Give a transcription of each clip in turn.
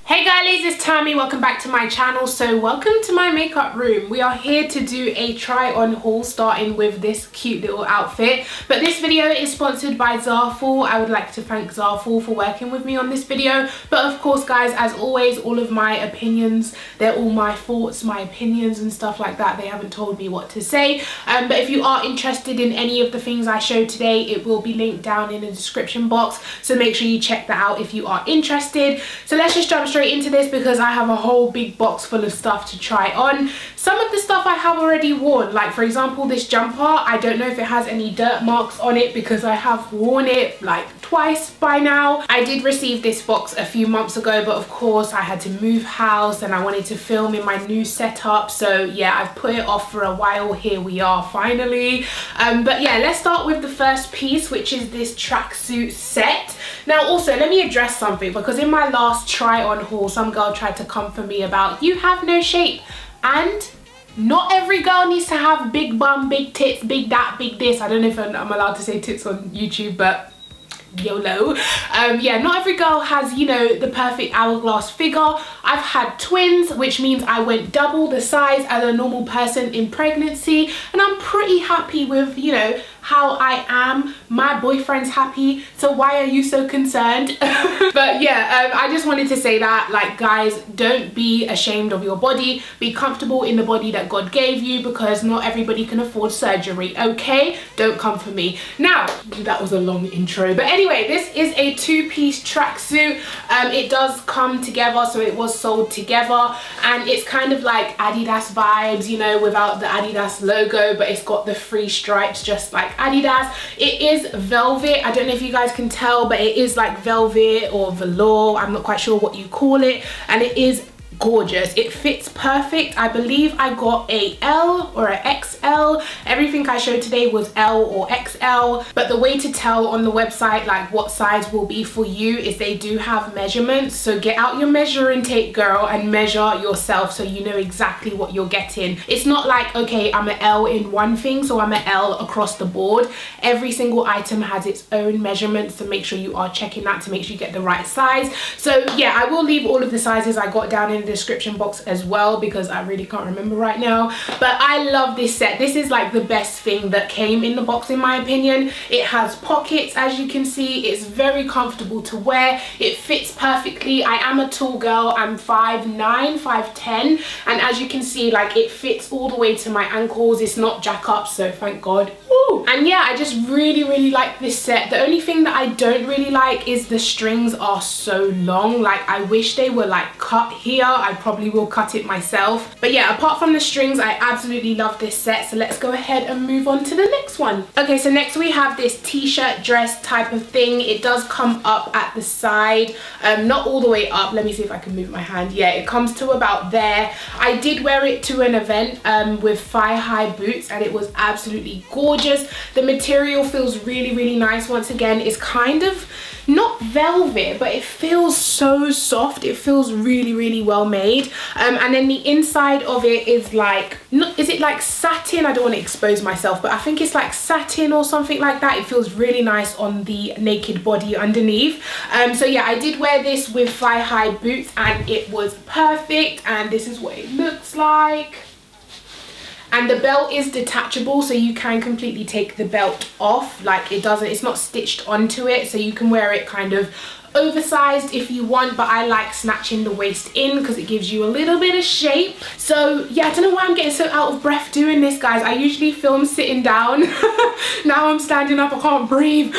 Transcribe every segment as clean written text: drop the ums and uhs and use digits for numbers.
Hey girlies, it's Tammy. Welcome back to my channel. So welcome to my makeup room. We are here to do a try on haul starting with this cute little outfit. But this video is sponsored by Zaful. I would like to thank Zaful for working with me on this video. But of course guys, as always, all of my opinions, they're all my thoughts, my opinions and stuff like that. They haven't told me what to say. But if you are interested in any of the things I showed today, it will be linked down in the description box. So make sure you check that out if you are interested. So let's just jump straight into this because I have a whole big box full of stuff to try on. Some of the stuff I have already worn, like for example this jumper. I don't know if it has any dirt marks on it because I have worn it like twice by now. I did receive this box a few months ago, but of course I had to move house and I wanted to film in my new setup, so yeah, I've put it off for a while. Here we are finally. But yeah, let's start with the first piece, which is this tracksuit set. Now also let me address something, because in my last try on haul some girl tried to come for me about you have no shape, and not every girl needs to have big bum, big tits, big that, big this. I don't know if I'm allowed to say tits on YouTube, but YOLO. Yeah, not every girl has, you know, the perfect hourglass figure. I've had twins, which means I went double the size as a normal person in pregnancy, and I'm pretty happy with, you know, how I am. My boyfriend's happy, so why are you so concerned? But yeah, I just wanted to say that, like, guys, don't be ashamed of your body. Be comfortable in the body that God gave you, because not everybody can afford surgery, okay? Don't come for me. Now, that was a long intro, but anyway, this is a two-piece tracksuit. It does come together, so it was sold together, and it's kind of like Adidas vibes, you know, without the Adidas logo, but it's got the three stripes just like Adidas. It is velvet. I don't know if you guys can tell, but it is like velvet or velour. I'm not quite sure what you call it, and it is gorgeous. It fits perfect. I believe I got a L or a XL. Everything I showed today was L or XL, but the way to tell on the website like what size will be for you is they do have measurements. So get out your measuring tape, girl, and measure yourself so you know exactly what you're getting. It's not like, okay, I'm an L in one thing, so I'm an L across the board. Every single item has its own measurements, so make sure you are checking that to make sure you get the right size. So yeah, I will leave all of the sizes I got down in the description box as well, because I really can't remember right now. But I love this set. This is like the best thing that came in the box in my opinion. It has pockets, as you can see. It's very comfortable to wear. It fits perfectly. I am a tall girl. I'm 5'9", 5'10", and as you can see, like, it fits all the way to my ankles. It's not jack up, so thank God. Woo! And yeah, I just really like this set. The only thing that I don't really like is the strings are so long. Like, I wish they were like cut here. I probably will cut it myself. But yeah, apart from the strings, I absolutely love this set. So let's go ahead and move on to the next one. Okay, so next we have this t-shirt dress type of thing. It does come up at the side, not all the way up. Let me see if I can move my hand. Yeah, it comes to about there. I did wear it to an event with thigh-high boots, and it was absolutely gorgeous. The material feels really nice. Once again, it's kind of not velvet, but it feels so soft. It feels really well made. And then the inside of it is like, is it like satin? I don't want to expose myself, but I think it's like satin or something like that. It feels really nice on the naked body underneath. So yeah, I did wear this with thigh-high boots and it was perfect, and this is what it looks like. And the belt is detachable, so you can completely take the belt off. Like, it's not stitched onto it, so you can wear it kind of oversized if you want, but I like snatching the waist in because it gives you a little bit of shape. So yeah, I don't know why I'm getting so out of breath doing this, guys. I usually film sitting down. Now I'm standing up, I can't breathe.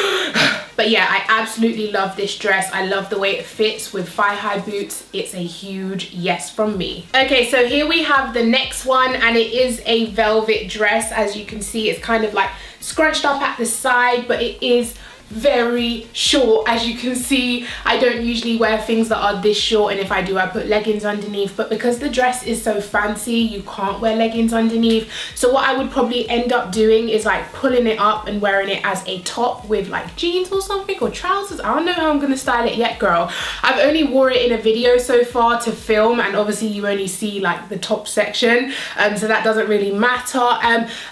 But yeah, I absolutely love this dress. I love the way it fits with thigh-high boots. It's a huge yes from me. Okay, so here we have the next one, and it is a velvet dress. As you can see, it's kind of like scrunched up at the side, but it is very short. As you can see, I don't usually wear things that are this short, and if I do, I put leggings underneath, but because the dress is so fancy, you can't wear leggings underneath. So what I would probably end up doing is like pulling it up and wearing it as a top with like jeans or something, or trousers. I don't know how I'm gonna style it yet, girl. I've only wore it in a video so far to film, and obviously you only see like the top section, so that doesn't really matter.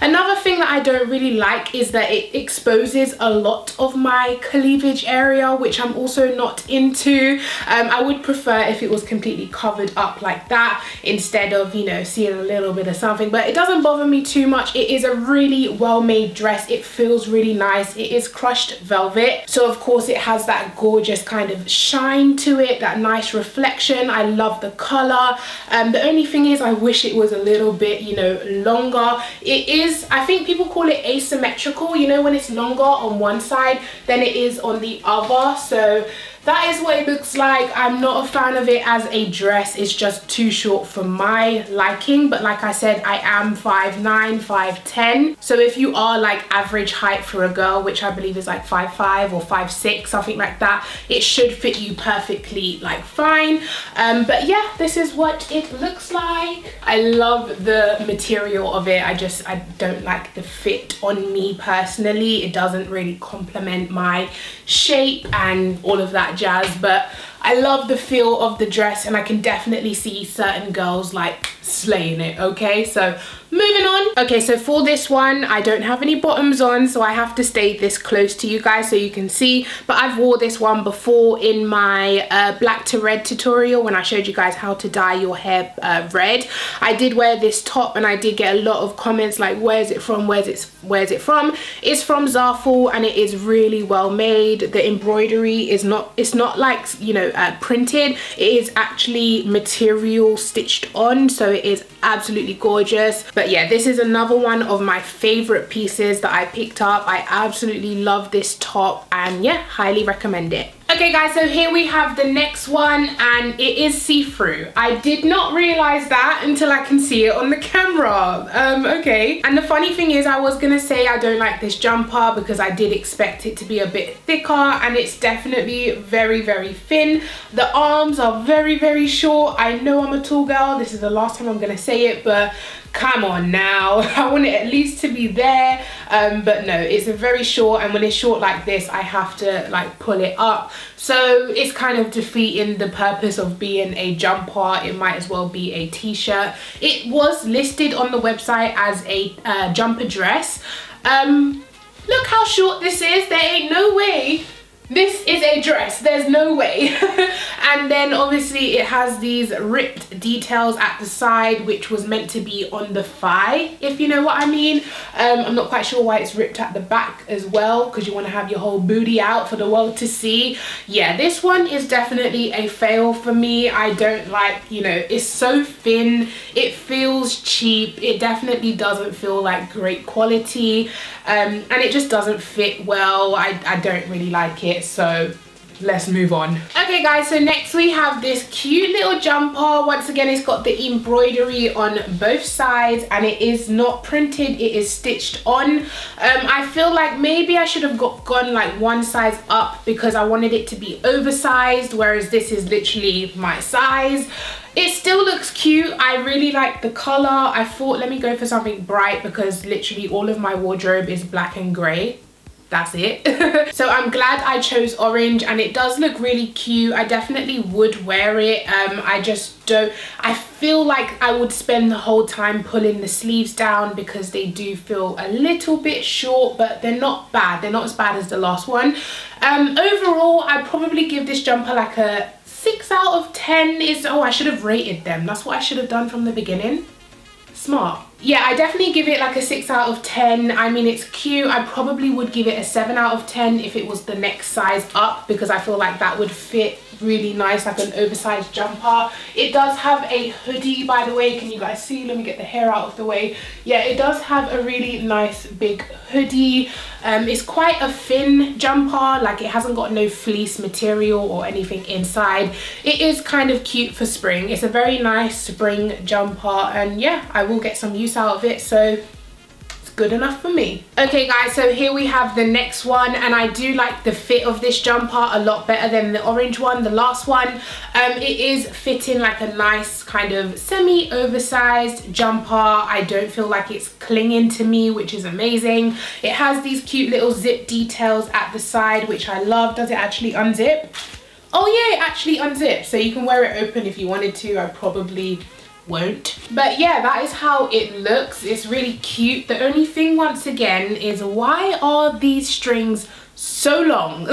Another thing that I don't really like is that it exposes a lot of my my cleavage area, which I'm also not into. I would prefer if it was completely covered up like that instead of, you know, seeing a little bit of something, but it doesn't bother me too much. It is a really well-made dress. It feels really nice. It is crushed velvet, so of course it has that gorgeous kind of shine to it, that nice reflection. I love the color. The only thing is I wish it was a little bit, you know, longer. It is, I think people call it asymmetrical, you know, when it's longer on one side than it is on the other. So that is what it looks like. I'm not a fan of it as a dress. It's just too short for my liking. But like I said, I am 5'9", 5'10". So if you are like average height for a girl, which I believe is like 5'5" or 5'6", something like that, it should fit you perfectly, like fine. But yeah, this is what it looks like. I love the material of it. I don't like the fit on me personally. It doesn't really complement my shape and all of that jazz, but I love the feel of the dress, and I can definitely see certain girls like slaying it. Okay, so moving on. Okay, so for this one I don't have any bottoms on, so I have to stay this close to you guys so you can see, but I've wore this one before in my black to red tutorial when I showed you guys how to dye your hair red. I did wear this top and I did get a lot of comments like, where's it from, where's it from? It's from Zaful, and it is really well made. The embroidery is not, it's not like, you know, printed. It is actually material stitched on, so it is absolutely gorgeous. But yeah, this is another one of my favorite pieces that I picked up. I absolutely love this top, and yeah, highly recommend it. Okay guys, so here we have the next one, and it is see-through. I did not realize that until I can see it on the camera. Okay, and the funny thing is I was gonna say I don't like this jumper because I did expect it to be a bit thicker, and it's definitely very, very thin. The arms are very, very short. I know I'm a tall girl. This is the last time I'm gonna say it, but come on now. I want it at least to be there, but no, it's a very short, and when it's short like this I have to like pull it up, so it's kind of defeating the purpose of being a jumper. It might as well be a t-shirt. It was listed on the website as a jumper dress. Look how short this is. There ain't no way this is a dress, there's no way. And then obviously it has these ripped details at the side, which was meant to be on the thigh, if you know what I mean. I'm not quite sure why it's ripped at the back as well, because you want to have your whole booty out for the world to see. Yeah, this one is definitely a fail for me. I don't like, you know, it's so thin, it feels cheap, it definitely doesn't feel like great quality, and it just doesn't fit well. I don't really like it, so let's move on. Okay guys, so next we have this cute little jumper. Once again, it's got the embroidery on both sides, and it is not printed, it is stitched on. I feel like maybe I should have gone like one size up because I wanted it to be oversized, whereas this is literally my size. It still looks cute. I really like the color. I thought, let me go for something bright because literally all of my wardrobe is black and gray. That's it. So I'm glad I chose orange, and it does look really cute. I definitely would wear it. I just don't, I feel like I would spend the whole time pulling the sleeves down because they do feel a little bit short, but they're not bad. They're not as bad as the last one. Overall, I'd probably give this jumper like a 6 out of 10. Oh, I should have rated them. That's what I should have done from the beginning. Smart. Yeah, I definitely give it like a 6 out of 10. I mean, it's cute. I probably would give it a 7 out of 10 if it was the next size up, because I feel like that would fit really nice, like an oversized jumper. It does have a hoodie, by the way. Can you guys see? Let me get the hair out of the way. Yeah, it does have a really nice big hoodie. It's quite a thin jumper, like it hasn't got no fleece material or anything inside. It is kind of cute for spring. It's a very nice spring jumper, and yeah, I will get some use out of it, so good enough for me. Okay guys, so here we have the next one, and I do like the fit of this jumper a lot better than the orange one, the last one. It is fitting like a nice kind of semi-oversized jumper. I don't feel like it's clinging to me, which is amazing. It has these cute little zip details at the side, which I love. Does it actually unzip? Oh yeah, it actually unzips, so you can wear it open if you wanted to. I probably won't, but yeah, that is how it looks. It's really cute. The only thing, once again, is why are these strings so long.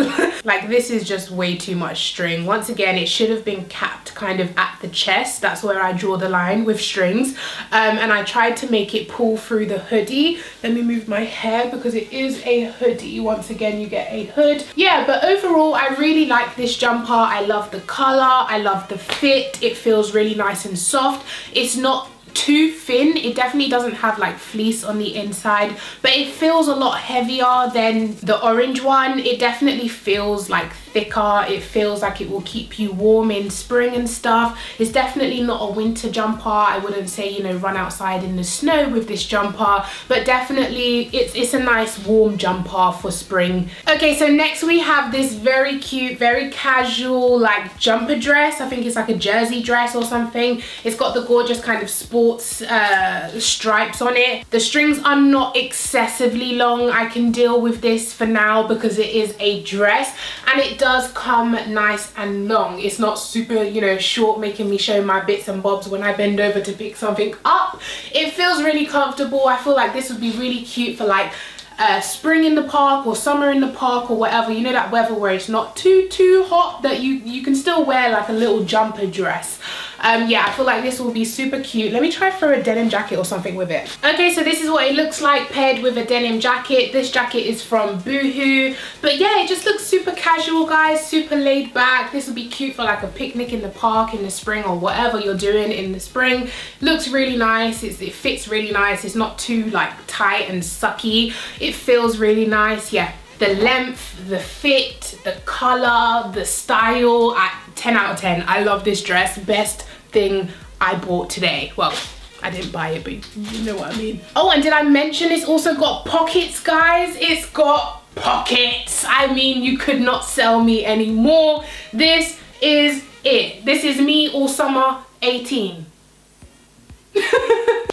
Like, this is just way too much string. Once again, it should have been capped kind of at the chest. That's where I draw the line with strings. And I tried to make it pull through the hoodie. Let me move my hair because it is a hoodie. Once again, you get a hood. Yeah, but overall, I really like this jumper. I love the color. I love the fit. It feels really nice and soft. It's not too thin. It definitely doesn't have like fleece on the inside, but it feels a lot heavier than the orange one. It definitely feels like thicker. It feels like it will keep you warm in spring and stuff. It's definitely not a winter jumper. I wouldn't say, you know, run outside in the snow with this jumper, but definitely it's a nice warm jumper for spring. Okay, so next we have this very cute, very casual like jumper dress. I think it's like a jersey dress or something. It's got the gorgeous kind of sports stripes on it. The strings are not excessively long. I can deal with this for now because it is a dress, and it does come nice and long. It's not super, you know, short, making me show my bits and bobs when I bend over to pick something up. It feels really comfortable. I feel like this would be really cute for like spring in the park or summer in the park or whatever, you know, that weather where it's not too hot, that you can still wear like a little jumper dress. Yeah, I feel like this will be super cute. Let me try for a denim jacket or something with it. Okay, so this is what it looks like paired with a denim jacket. This jacket is from Boohoo, but yeah, it just looks super casual, guys, super laid back. This will be cute for like a picnic in the park in the spring or whatever you're doing in the spring. Looks really nice. It fits really nice. It's not too like tight and sucky. It feels really nice. Yeah, the length, the fit, the color, the style, 10 out of 10. I love this dress. Best thing I bought today. Well, I didn't buy it, but you know what I mean. Oh, and did I mention it's also got pockets, guys? It's got pockets. I mean, you could not sell me anymore. This is it. This is me all summer 18.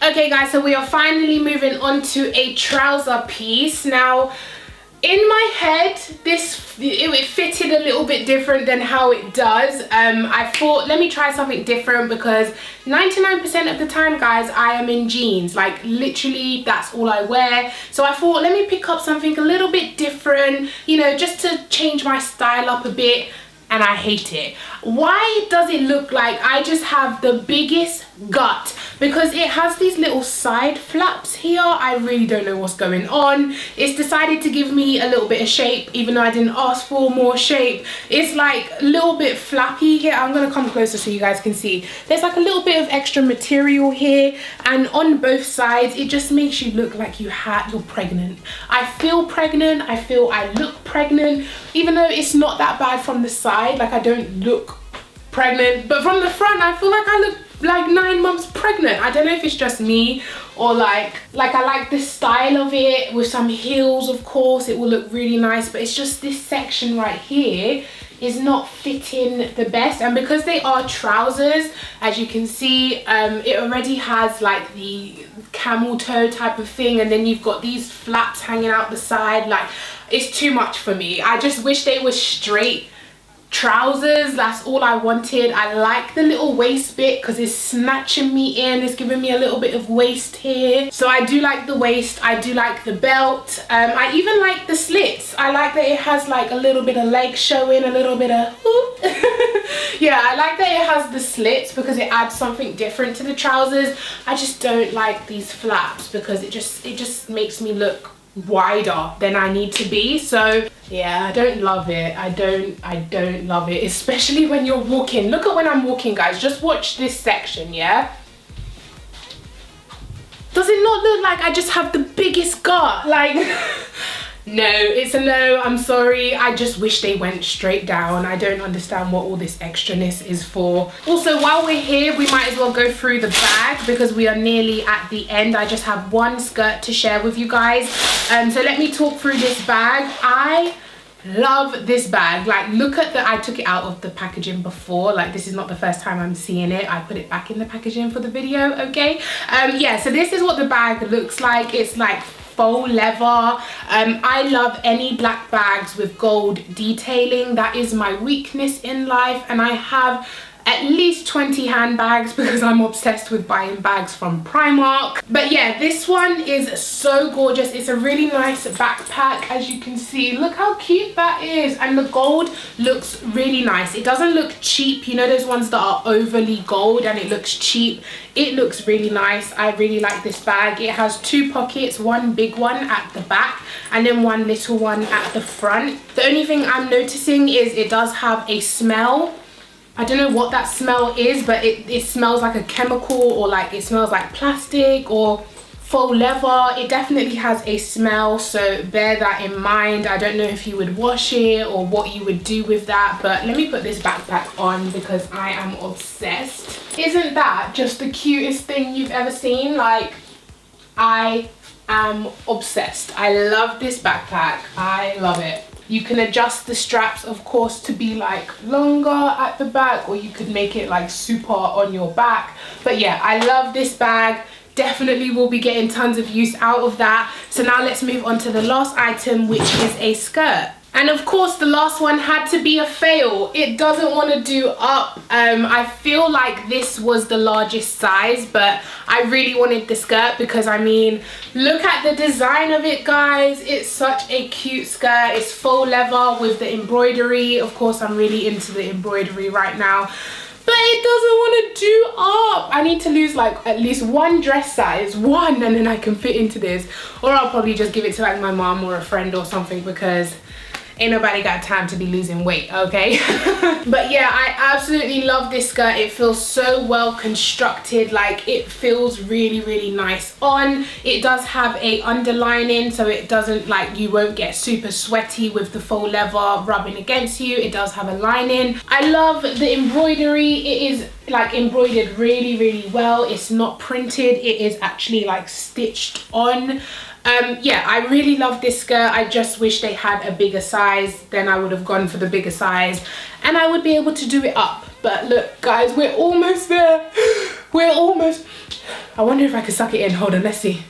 Okay, guys, so we are finally moving on to a trouser piece. Now, in my head, it fitted a little bit different than how it does. I thought, let me try something different, because 99% of the time, guys, I am in jeans. Like, literally, that's all I wear. So I thought, let me pick up something a little bit different, you know, just to change my style up a bit. And I hate it. Why does it look like I just have the biggest gut? Because it has these little side flaps here. I really don't know what's going on. It's decided to give me a little bit of shape, even though I didn't ask for more shape. It's like a little bit flappy here. I'm gonna come closer so you guys can see. There's like a little bit of extra material here, and on both sides, it just makes you look like you're pregnant. I feel pregnant. I feel I look pregnant, even though it's not that bad from the side. Like, I don't look pregnant, but from the front I feel like I look like 9 months pregnant. I don't know if it's just me, or like I like the style of it with some heels. Of course it will look really nice, but it's just this section right here is not fitting the best. And because they are trousers, as you can see, it already has like the camel toe type of thing, and then you've got these flaps hanging out the side. Like, it's too much for me. I just wish they were straight trousers. That's all I wanted. I like the little waist bit because it's snatching me in. It's giving me a little bit of waist here, so I do like the waist. I do like the belt. I even like the slits. I like that it has like a little bit of leg showing, a little bit of yeah, I like that it has the slits because it adds something different to the trousers. I just don't like these flaps because it just makes me look wider than I need to be. So yeah, I don't love it. I don't love it, especially when you're walking. Look at when I'm walking, guys. Just watch this section, yeah? Does it not look like I just have the biggest gut? Like, no, it's a no. I'm sorry. I just wish they went straight down. I don't understand what all this extraness is for. Also, while we're here, we might as well go through the bag because we are nearly at the end. I just have one skirt to share with you guys. So let me talk through this bag. I love this bag. Like, look at I took it out of the packaging before. Like, this is not the first time I'm seeing it. I put it back in the packaging for the video, okay? Yeah, so this is what the bag looks like. It's like faux leather. I love any black bags with gold detailing. That is my weakness in life, and I have at least 20 handbags because I'm obsessed with buying bags from Primark. But yeah, this one is so gorgeous. It's a really nice backpack, as you can see. Look how cute that is, and the gold looks really nice. It doesn't look cheap, you know those ones that are overly gold and it looks cheap. It looks really nice. I really like this bag. It has 2 pockets, one big one at the back and then one little one at the front. The only thing I'm noticing is it does have a smell. I don't know what that smell is, but it smells like a chemical, or like it smells like plastic or faux leather. It definitely has a smell, so bear that in mind. I don't know if you would wash it or what you would do with that, but let me put this backpack on because I am obsessed. Isn't that just the cutest thing you've ever seen? Like, I am obsessed. I love this backpack. I love it. You can adjust the straps, of course, to be like longer at the back, or you could make it like super on your back. But yeah, I love this bag. Definitely will be getting tons of use out of that. So now let's move on to the last item, which is a skirt. And of course the last one had to be a fail. It doesn't want to do up. I feel like this was the largest size, but I really wanted the skirt because, I mean, look at the design of it, guys. It's such a cute skirt. It's faux leather with the embroidery. Of course, I'm really into the embroidery right now. But it doesn't want to do up. I need to lose like at least 1 dress size, one, and then I can fit into this. Or I'll probably just give it to like my mom or a friend or something, because ain't nobody got time to be losing weight, okay? But yeah, I absolutely love this skirt. It feels so well constructed. Like, it feels really, really nice on. It does have a underlining, so it doesn't, like, you won't get super sweaty with the faux leather rubbing against you. It does have a lining. I love the embroidery. It is like embroidered really, really well. It's not printed. It is actually like stitched on. Yeah, I really love this skirt. I just wish they had a bigger size. Then I would have gone for the bigger size and I would be able to do it up. But look, guys, we're almost there. We're almost. I wonder if I can suck it in. Hold on, let's see.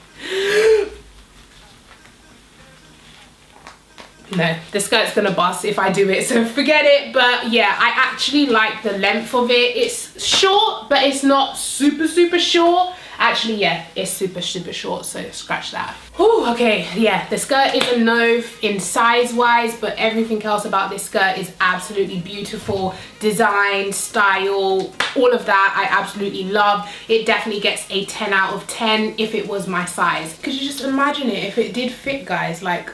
No, the skirt's gonna bust if I do it, so forget it. But yeah, I actually like the length of it. It's short, but it's not super, super short. Actually, yeah, it's super, super short, so scratch that. Whew, okay, yeah, the skirt is a no in size-wise, but everything else about this skirt is absolutely beautiful. Design, style, all of that, I absolutely love. It definitely gets a 10 out of 10 if it was my size. Could you just imagine it if it did fit, guys? Like,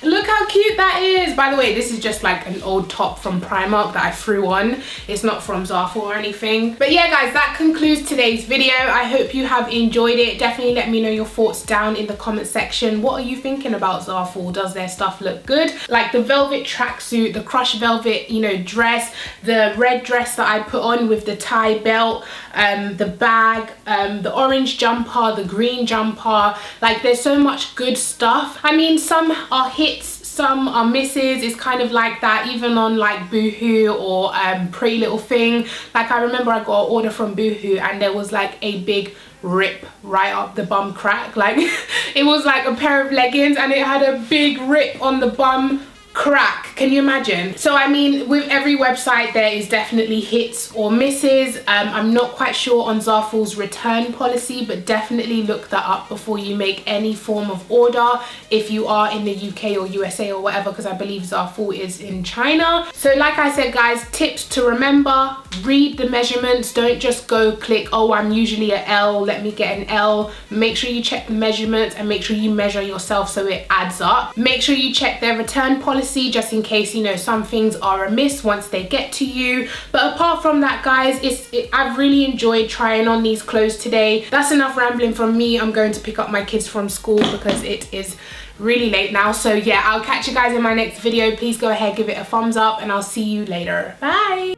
look how cute that is. By the way, this is just like an old top from Primark that I threw on. It's not from Zaful or anything. But yeah, guys, that concludes today's video. I hope you have enjoyed it. Definitely let me know your thoughts down in the comment section. What are you thinking about Zaful? Does their stuff look good? Like the velvet tracksuit, the crushed velvet, you know, dress, the red dress that I put on with the tie belt, the bag, the orange jumper, the green jumper. Like, there's so much good stuff. I mean, some are hits, some are misses. It's kind of like that even on like Boohoo or Pretty Little Thing. Like, I remember I got an order from Boohoo and there was like a big rip right up the bum crack. Like, it was like a pair of leggings and it had a big rip on the bum crack. Can you imagine? So I mean, with every website there is definitely hits or misses. I'm not quite sure on Zaful's return policy, but definitely look that up before you make any form of order if you are in the UK or USA or whatever, because I believe Zaful is in China. So like I said, guys, tips to remember: read the measurements. Don't just go click, oh, I'm usually a L, let me get an L. Make sure you check the measurements and make sure you measure yourself so it adds up. Make sure you check their return policy just in case, you know, some things are amiss once they get to you. But apart from that, guys, I've really enjoyed trying on these clothes today. That's enough rambling from me. I'm going to pick up my kids from school because it is really late now. So yeah, I'll catch you guys in my next video. Please go ahead, give it a thumbs up, and I'll see you later. Bye.